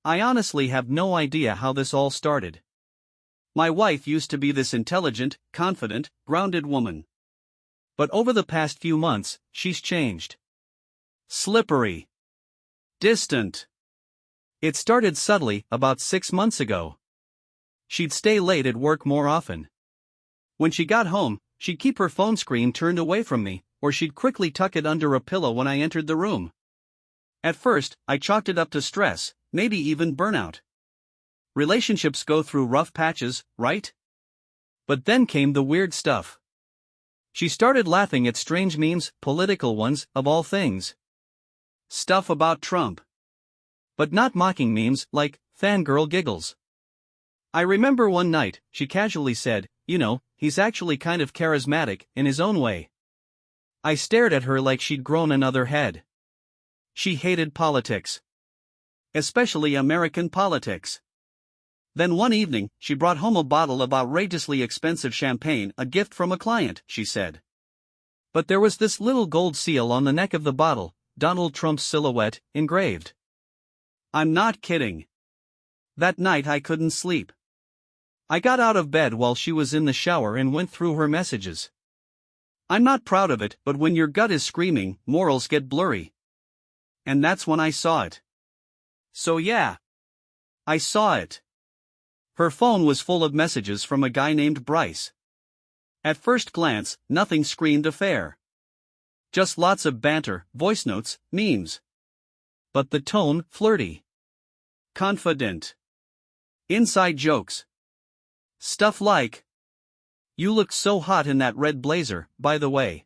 I honestly have no idea how this all started. My wife used to be this intelligent, confident, grounded woman. But over the past few months, she's changed. Slippery. Distant. It started subtly, about 6 months ago. She'd stay late at work more often. When she got home, she'd keep her phone screen turned away from me, or she'd quickly tuck it under a pillow when I entered the room. At first, I chalked it up to stress, maybe even burnout. Relationships go through rough patches, right? But then came the weird stuff. She started laughing at strange memes, political ones, of all things. Stuff about Trump. But not mocking memes, like fangirl giggles. I remember one night, she casually said, "You know, he's actually kind of charismatic, in his own way." I stared at her like she'd grown another head. She hated politics. Especially American politics. Then one evening, she brought home a bottle of outrageously expensive champagne, a gift from a client, she said. But there was this little gold seal on the neck of the bottle, Donald Trump's silhouette, engraved. I'm not kidding. That night I couldn't sleep. I got out of bed while she was in the shower and went through her messages. I'm not proud of it, but when your gut is screaming, morals get blurry. And that's when I saw it. So yeah. I saw it. Her phone was full of messages from a guy named Bryce. At first glance, nothing screamed affair. Just lots of banter, voice notes, memes. But the tone, flirty. Confident. Inside jokes. Stuff like, "You look so hot in that red blazer, by the way.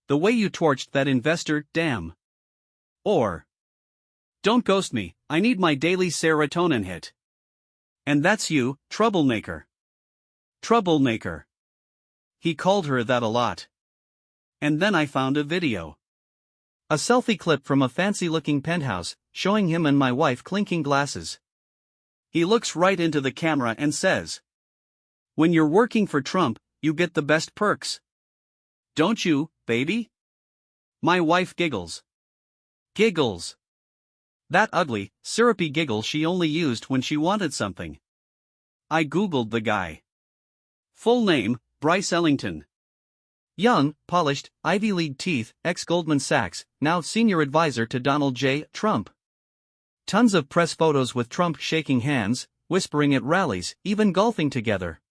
The way you torched that investor, damn." Or, "Don't ghost me, I need my daily serotonin hit." And that's you, troublemaker. Troublemaker. He called her that a lot. And then I found a video. A selfie clip from a fancy-looking penthouse, showing him and my wife clinking glasses. He looks right into the camera and says, "When you're working for Trump, you get the best perks. Don't you, baby?" My wife giggles. Giggles. That ugly, syrupy giggle she only used when she wanted something. I googled the guy. Full name, Bryce Ellington. Young, polished, Ivy League teeth, ex-Goldman Sachs, now senior advisor to Donald J. Trump. Tons of press photos with Trump shaking hands, whispering at rallies, even golfing together.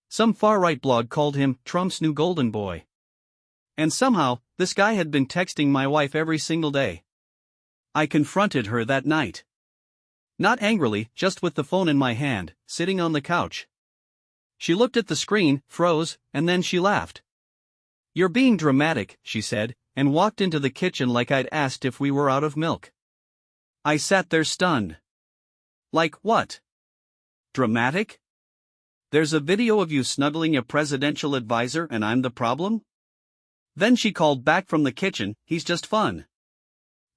Some far-right blog called him Trump's new golden boy. And somehow, this guy had been texting my wife every single day. I confronted her that night. Not angrily, just with the phone in my hand, sitting on the couch. She looked at the screen, froze, and then she laughed. "You're being dramatic," she said, and walked into the kitchen like I'd asked if we were out of milk. I sat there stunned. Like what? Dramatic? There's a video of you snuggling a presidential advisor and I'm the problem? Then she called back from the kitchen, "He's just fun.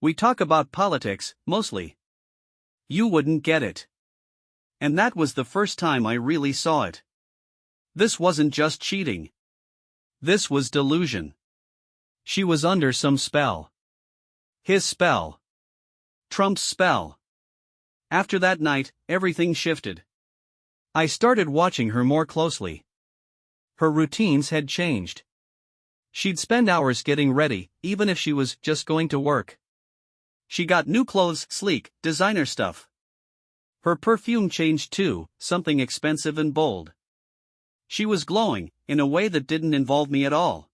We talk about politics, mostly. You wouldn't get it." And that was the first time I really saw it. This wasn't just cheating. This was delusion. She was under some spell. His spell. Trump's spell. After that night, everything shifted. I started watching her more closely. Her routines had changed. She'd spend hours getting ready, even if she was just going to work. She got new clothes, sleek, designer stuff. Her perfume changed too, something expensive and bold. She was glowing, in a way that didn't involve me at all.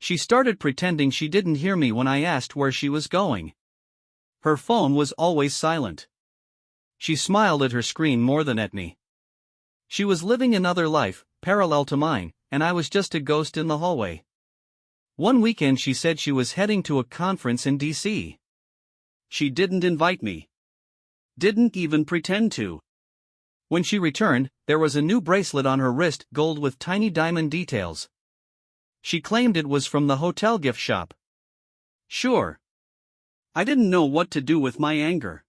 She started pretending she didn't hear me when I asked where she was going. Her phone was always silent. She smiled at her screen more than at me. She was living another life, parallel to mine, and I was just a ghost in the hallway. One weekend she said she was heading to a conference in D.C. She didn't invite me. Didn't even pretend to. When she returned, there was a new bracelet on her wrist, gold with tiny diamond details. She claimed it was from the hotel gift shop. Sure. I didn't know what to do with my anger.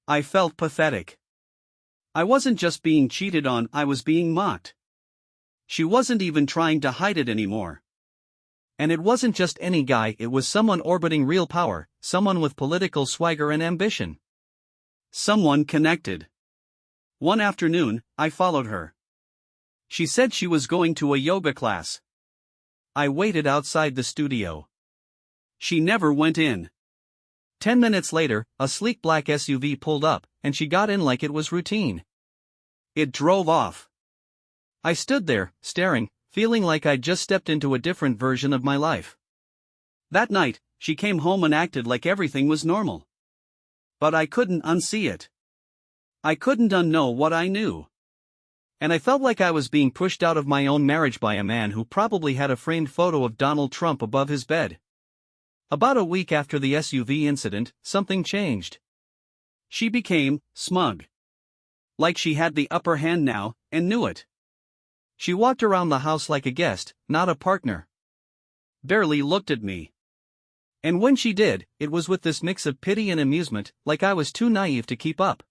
I felt pathetic. I wasn't just being cheated on, I was being mocked. She wasn't even trying to hide it anymore. And it wasn't just any guy, it was someone orbiting real power, someone with political swagger and ambition. Someone connected. One afternoon, I followed her. She said she was going to a yoga class. I waited outside the studio. She never went in. 10 minutes later, a sleek black SUV pulled up, and she got in like it was routine. It drove off. I stood there, staring, feeling like I'd just stepped into a different version of my life. That night, she came home and acted like everything was normal. But I couldn't unsee it. I couldn't unknow what I knew. And I felt like I was being pushed out of my own marriage by a man who probably had a framed photo of Donald Trump above his bed. About a week after the SUV incident, something changed. She became smug. Like she had the upper hand now, and knew it. She walked around the house like a guest, not a partner. Barely looked at me. And when she did, it was with this mix of pity and amusement, like I was too naive to keep up.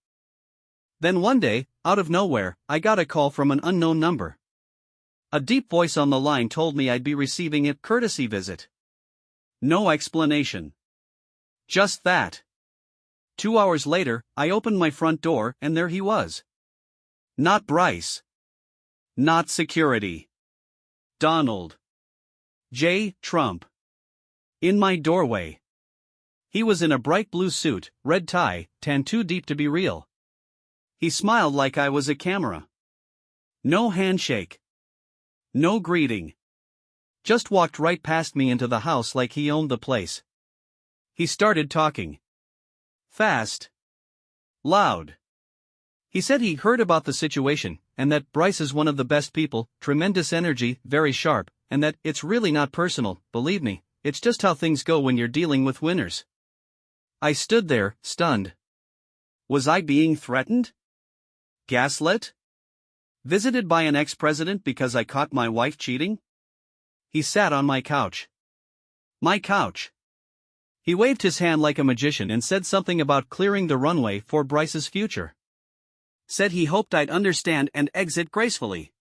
Then one day, out of nowhere, I got a call from an unknown number. A deep voice on the line told me I'd be receiving a courtesy visit. No explanation. Just that. 2 hours later, I opened my front door and there he was. Not Bryce. Not security. Donald J. Trump. In my doorway. He was in a bright blue suit, red tie, tan too deep to be real. He smiled like I was a camera. No handshake. No greeting. Just walked right past me into the house like he owned the place. He started talking. Fast. Loud. He said he heard about the situation, and that Bryce is one of the best people, tremendous energy, very sharp, and that it's really not personal, believe me, it's just how things go when you're dealing with winners. I stood there, stunned. Was I being threatened? Gaslit? Visited by an ex-president because I caught my wife cheating? He sat on my couch. My couch. He waved his hand like a magician and said something about clearing the runway for Bryce's future. Said he hoped I'd understand and exit gracefully.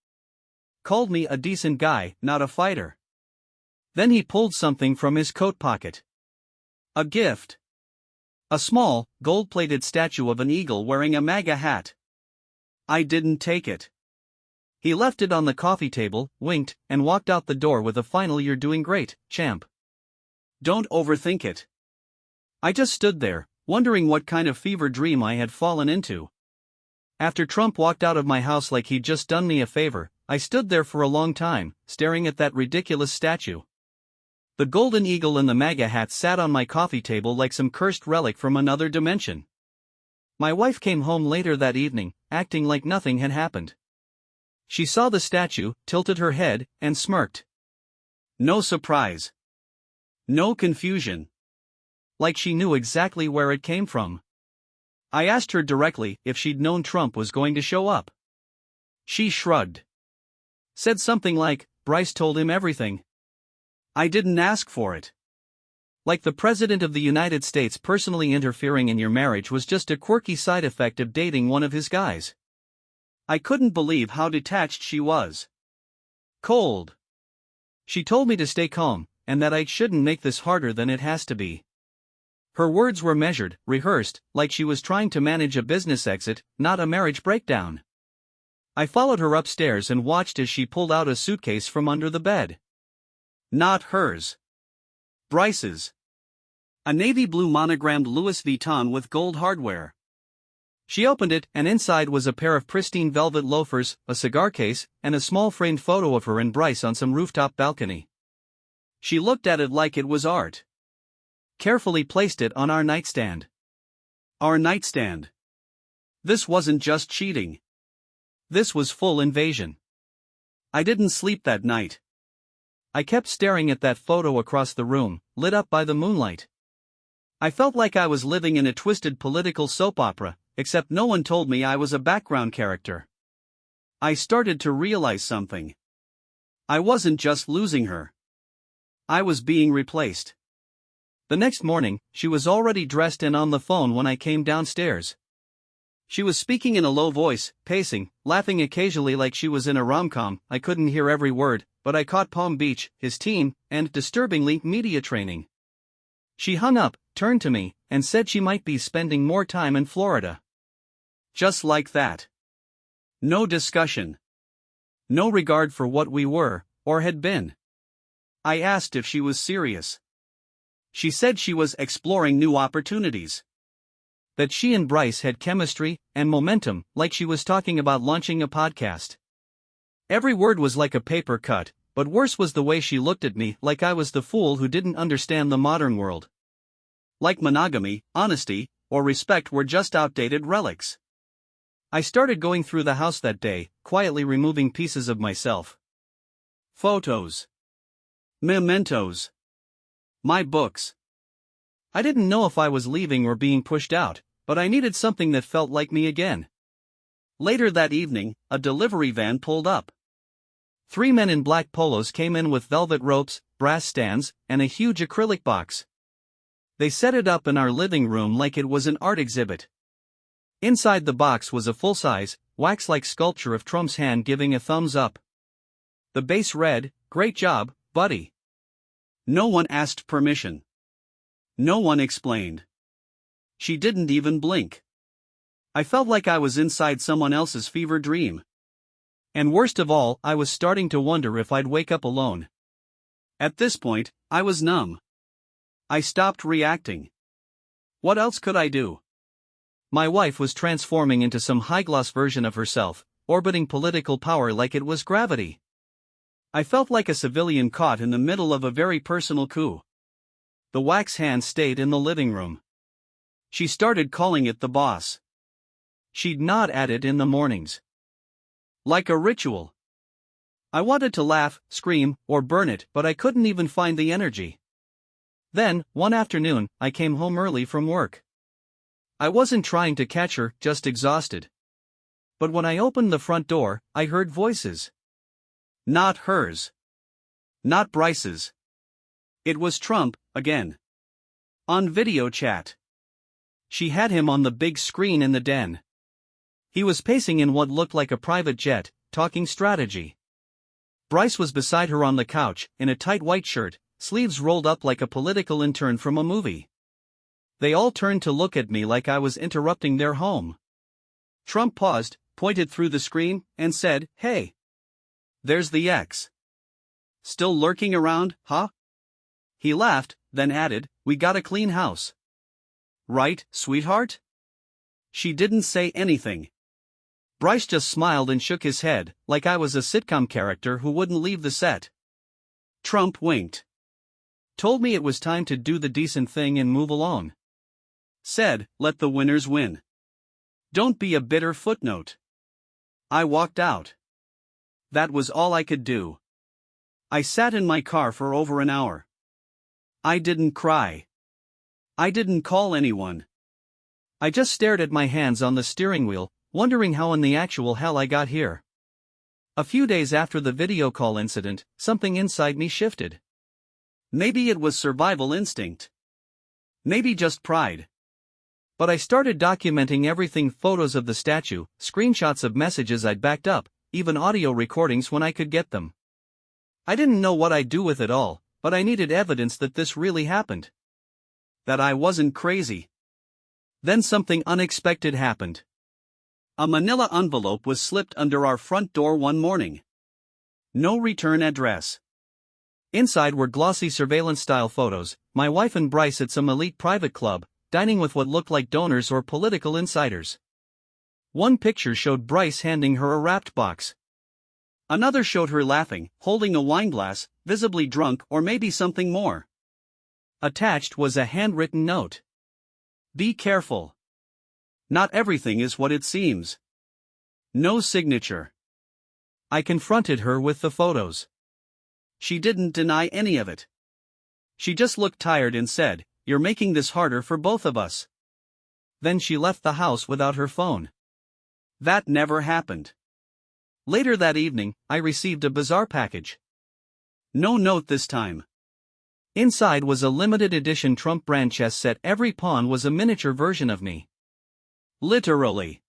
Called me a decent guy, not a fighter. Then he pulled something from his coat pocket. A gift. A small, gold-plated statue of an eagle wearing a MAGA hat. I didn't take it. He left it on the coffee table, winked, and walked out the door with a final "You're doing great, champ. Don't overthink it." I just stood there, wondering what kind of fever dream I had fallen into. After Trump walked out of my house like he'd just done me a favor, I stood there for a long time, staring at that ridiculous statue. The golden eagle and the MAGA hat sat on my coffee table like some cursed relic from another dimension. My wife came home later that evening, acting like nothing had happened. She saw the statue, tilted her head, and smirked. No surprise. No confusion. Like she knew exactly where it came from. I asked her directly if she'd known Trump was going to show up. She shrugged. Said something like, Bryce told him everything. I didn't ask for it. Like the President of the United States personally interfering in your marriage was just a quirky side effect of dating one of his guys. I couldn't believe how detached she was. Cold. She told me to stay calm, and that I shouldn't make this harder than it has to be. Her words were measured, rehearsed, like she was trying to manage a business exit, not a marriage breakdown. I followed her upstairs and watched as she pulled out a suitcase from under the bed. Not hers. Bryce's. A navy blue monogrammed Louis Vuitton with gold hardware. She opened it, and inside was a pair of pristine velvet loafers, a cigar case, and a small framed photo of her and Bryce on some rooftop balcony. She looked at it like it was art. Carefully placed it on our nightstand. Our nightstand. This wasn't just cheating. This was full invasion. I didn't sleep that night. I kept staring at that photo across the room, lit up by the moonlight. I felt like I was living in a twisted political soap opera, except no one told me I was a background character. I started to realize something. I wasn't just losing her. I was being replaced. The next morning, she was already dressed and on the phone when I came downstairs. She was speaking in a low voice, pacing, laughing occasionally like she was in a rom-com. I couldn't hear every word, but I caught Palm Beach, his team, and, disturbingly, media training. She hung up, turned to me, and said she might be spending more time in Florida. Just like that. No discussion. No regard for what we were, or had been. I asked if she was serious. She said she was exploring new opportunities. That she and Bryce had chemistry and momentum, like she was talking about launching a podcast. Every word was like a paper cut, but worse was the way she looked at me, like I was the fool who didn't understand the modern world. Like monogamy, honesty, or respect were just outdated relics. I started going through the house that day, quietly removing pieces of myself. Photos. Mementos. My books. I didn't know if I was leaving or being pushed out, but I needed something that felt like me again. Later that evening, a delivery van pulled up. 3 men in black polos came in with velvet ropes, brass stands, and a huge acrylic box. They set it up in our living room like it was an art exhibit. Inside the box was a full-size, wax-like sculpture of Trump's hand giving a thumbs up. The base read, "Great job, buddy." No one asked permission. No one explained. She didn't even blink. I felt like I was inside someone else's fever dream. And worst of all, I was starting to wonder if I'd wake up alone. At this point, I was numb. I stopped reacting. What else could I do? My wife was transforming into some high-gloss version of herself, orbiting political power like it was gravity. I felt like a civilian caught in the middle of a very personal coup. The wax hand stayed in the living room. She started calling it the boss. She'd nod at it in the mornings. Like a ritual. I wanted to laugh, scream, or burn it, but I couldn't even find the energy. Then, one afternoon, I came home early from work. I wasn't trying to catch her, just exhausted. But when I opened the front door, I heard voices. Not hers. Not Bryce's. It was Trump, again. On video chat. She had him on the big screen in the den. He was pacing in what looked like a private jet, talking strategy. Bryce was beside her on the couch, in a tight white shirt, sleeves rolled up like a political intern from a movie. They all turned to look at me like I was interrupting their home. Trump paused, pointed through the screen, and said, "Hey. There's the ex. Still lurking around, huh?" He laughed, then added, "We got a clean house. Right, sweetheart?" She didn't say anything. Bryce just smiled and shook his head, like I was a sitcom character who wouldn't leave the set. Trump winked. Told me it was time to do the decent thing and move along. Said, "Let the winners win. Don't be a bitter footnote." I walked out. That was all I could do. I sat in my car for over an hour. I didn't cry. I didn't call anyone. I just stared at my hands on the steering wheel, wondering how in the actual hell I got here. A few days after the video call incident, something inside me shifted. Maybe it was survival instinct. Maybe just pride. But I started documenting everything: photos of the statue, screenshots of messages I'd backed up, even audio recordings when I could get them. I didn't know what I'd do with it all, but I needed evidence that this really happened. That I wasn't crazy. Then something unexpected happened. A manila envelope was slipped under our front door one morning. No return address. Inside were glossy surveillance-style photos, my wife and Bryce at some elite private club, dining with what looked like donors or political insiders. One picture showed Bryce handing her a wrapped box. Another showed her laughing, holding a wineglass, visibly drunk or maybe something more. Attached was a handwritten note. "Be careful. Not everything is what it seems." No signature. I confronted her with the photos. She didn't deny any of it. She just looked tired and said, "You're making this harder for both of us." Then she left the house without her phone. That never happened. Later that evening, I received a bizarre package. No note this time. Inside was a limited edition Trump brand chess set. Every pawn was a miniature version of me. Literally.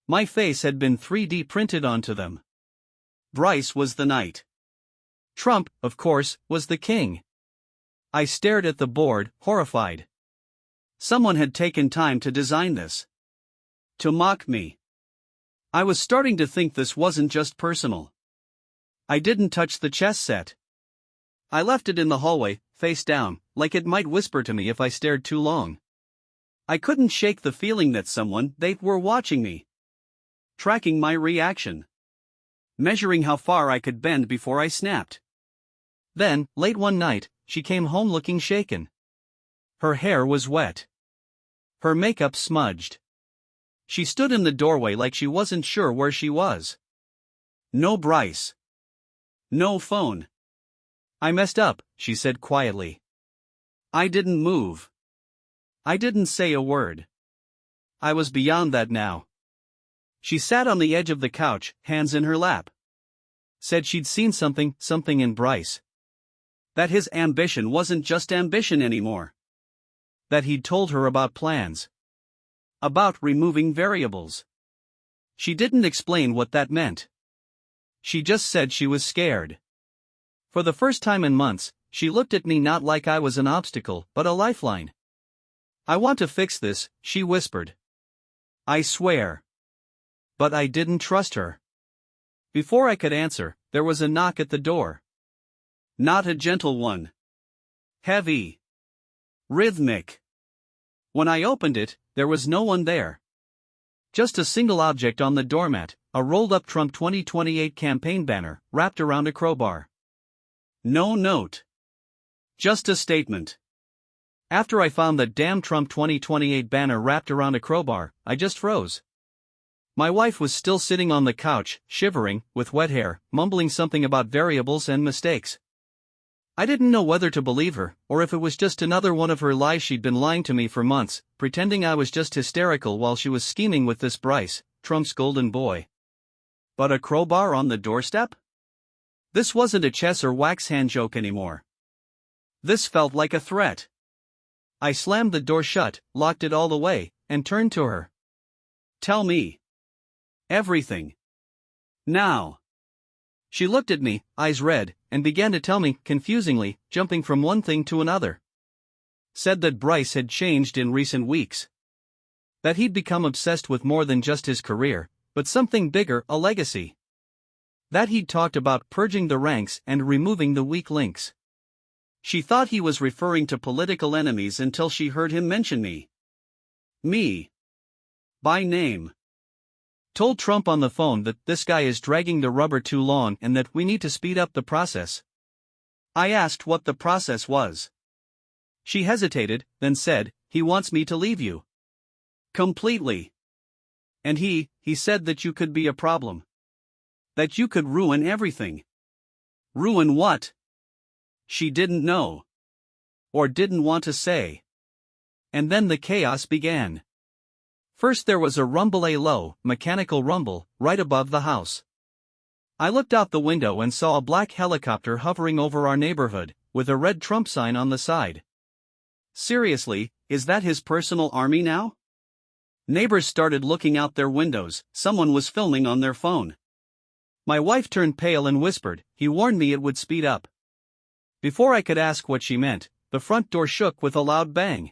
My face had been 3D printed onto them. Bryce was the knight. Trump, of course, was the king. I stared at the board, horrified. Someone had taken time to design this. To mock me. I was starting to think this wasn't just personal. I didn't touch the chess set. I left it in the hallway, face down, like it might whisper to me if I stared too long. I couldn't shake the feeling that they were watching me. Tracking my reaction. Measuring how far I could bend before I snapped. Then, late one night, she came home looking shaken. Her hair was wet. Her makeup smudged. She stood in the doorway like she wasn't sure where she was. No Bryce. No phone. I messed up, she said quietly. I didn't move. I didn't say a word. I was beyond that now. She sat on the edge of the couch, hands in her lap. Said she'd seen something in Bryce. That his ambition wasn't just ambition anymore. That he'd told her about plans. About removing variables. She didn't explain what that meant. She just said she was scared. For the first time in months, she looked at me not like I was an obstacle, but a lifeline. I want to fix this, she whispered. I swear. But I didn't trust her. Before I could answer, there was a knock at the door. Not a gentle one. Heavy. Rhythmic. When I opened it, there was no one there. Just a single object on the doormat, a rolled-up Trump 2028 campaign banner, wrapped around a crowbar. No note. Just a statement. After I found that damn Trump 2028 banner wrapped around a crowbar, I just froze. My wife was still sitting on the couch, shivering, with wet hair, mumbling something about variables and mistakes. I didn't know whether to believe her, or if it was just another one of her lies. She'd been lying to me for months, pretending I was just hysterical while she was scheming with this Bryce, Trump's golden boy. But a crowbar on the doorstep? This wasn't a chess or wax hand joke anymore. This felt like a threat. I slammed the door shut, locked it all the way, and turned to her. Tell me. Everything. Now. She looked at me, eyes red, and began to tell me, confusingly, jumping from one thing to another. Said that Bryce had changed in recent weeks. That he'd become obsessed with more than just his career, but something bigger, a legacy. That he'd talked about purging the ranks and removing the weak links. She thought he was referring to political enemies until she heard him mention me. Me. By name. Told Trump on the phone that this guy is dragging the rubber too long and that we need to speed up the process. I asked what the process was. She hesitated, then said, he wants me to leave you. Completely. And he said that you could be a problem. That you could ruin everything. Ruin what? She didn't know. Or didn't want to say. And then the chaos began. First there was a rumble, a low, mechanical rumble, right above the house. I looked out the window and saw a black helicopter hovering over our neighborhood, with a red Trump sign on the side. Seriously, is that his personal army now? Neighbors started looking out their windows, someone was filming on their phone. My wife turned pale and whispered, he warned me it would speed up. Before I could ask what she meant, the front door shook with a loud bang.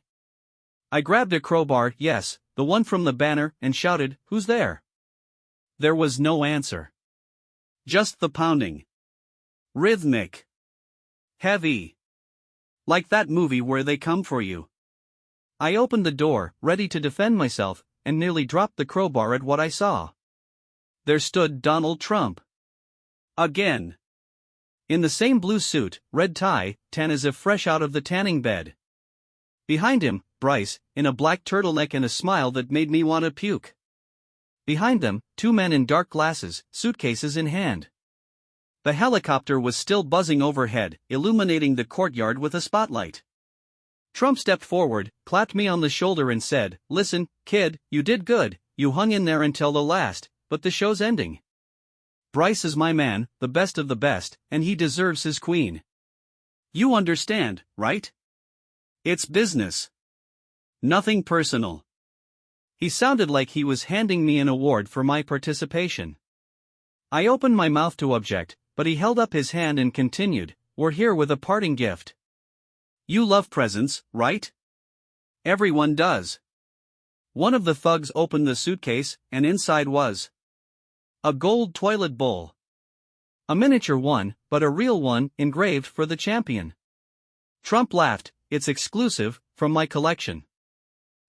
I grabbed a crowbar, yes, the one from the banner, and shouted, who's there? There was no answer. Just the pounding. Rhythmic. Heavy. Like that movie where they come for you. I opened the door, ready to defend myself, and nearly dropped the crowbar at what I saw. There stood Donald Trump. Again. In the same blue suit, red tie, tan as if fresh out of the tanning bed. Behind him, Bryce, in a black turtleneck and a smile that made me want to puke. Behind them, two men in dark glasses, suitcases in hand. The helicopter was still buzzing overhead, illuminating the courtyard with a spotlight. Trump stepped forward, clapped me on the shoulder and said, listen, kid, you did good, you hung in there until the last, but the show's ending. Bryce is my man, the best of the best, and he deserves his queen. You understand, right? It's business. Nothing personal. He sounded like he was handing me an award for my participation. I opened my mouth to object, but he held up his hand and continued, we're here with a parting gift. You love presents, right? Everyone does. One of the thugs opened the suitcase, and inside was a gold toilet bowl. A miniature one, but a real one, engraved for the champion. Trump laughed. It's exclusive, from my collection.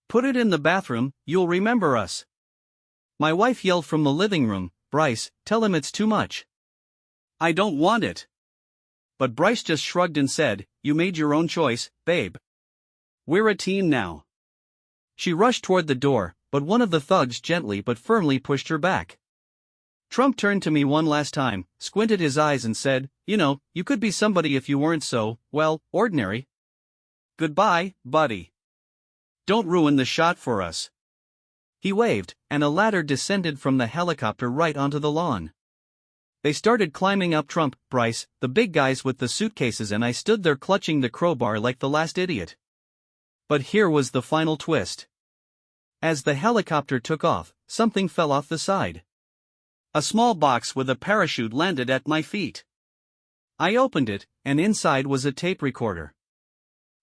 Put it in the bathroom, you'll remember us. My wife yelled from the living room, Bryce, tell him it's too much. I don't want it. But Bryce just shrugged and said, you made your own choice, babe. We're a team now. She rushed toward the door, but one of the thugs gently but firmly pushed her back. Trump turned to me one last time, squinted his eyes and said, you know, you could be somebody if you weren't so, well, ordinary. Goodbye, buddy. Don't ruin the shot for us. He waved, and a ladder descended from the helicopter right onto the lawn. They started climbing up Trump, Bryce, the big guys with the suitcases, and I stood there clutching the crowbar like the last idiot. But here was the final twist. As the helicopter took off, something fell off the side. A small box with a parachute landed at my feet. I opened it, and inside was a tape recorder.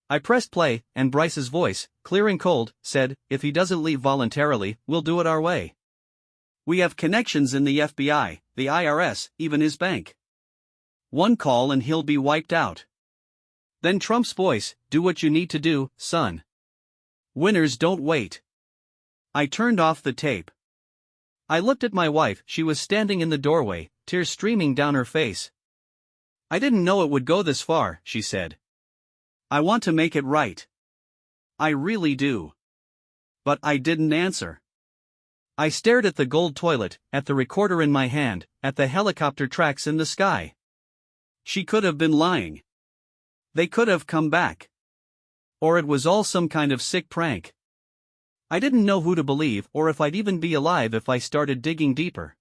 I pressed play, and Bryce's voice, clear and cold, said, if he doesn't leave voluntarily, we'll do it our way. We have connections in the FBI, the IRS, even his bank. One call and he'll be wiped out. Then Trump's voice, do what you need to do, son. Winners don't wait. I turned off the tape. I looked at my wife. She was standing in the doorway, tears streaming down her face. I didn't know it would go this far, she said. I want to make it right. I really do. But I didn't answer. I stared at the gold toilet, at the recorder in my hand, at the helicopter tracks in the sky. She could have been lying. They could have come back. Or it was all some kind of sick prank. I didn't know who to believe or if I'd even be alive if I started digging deeper.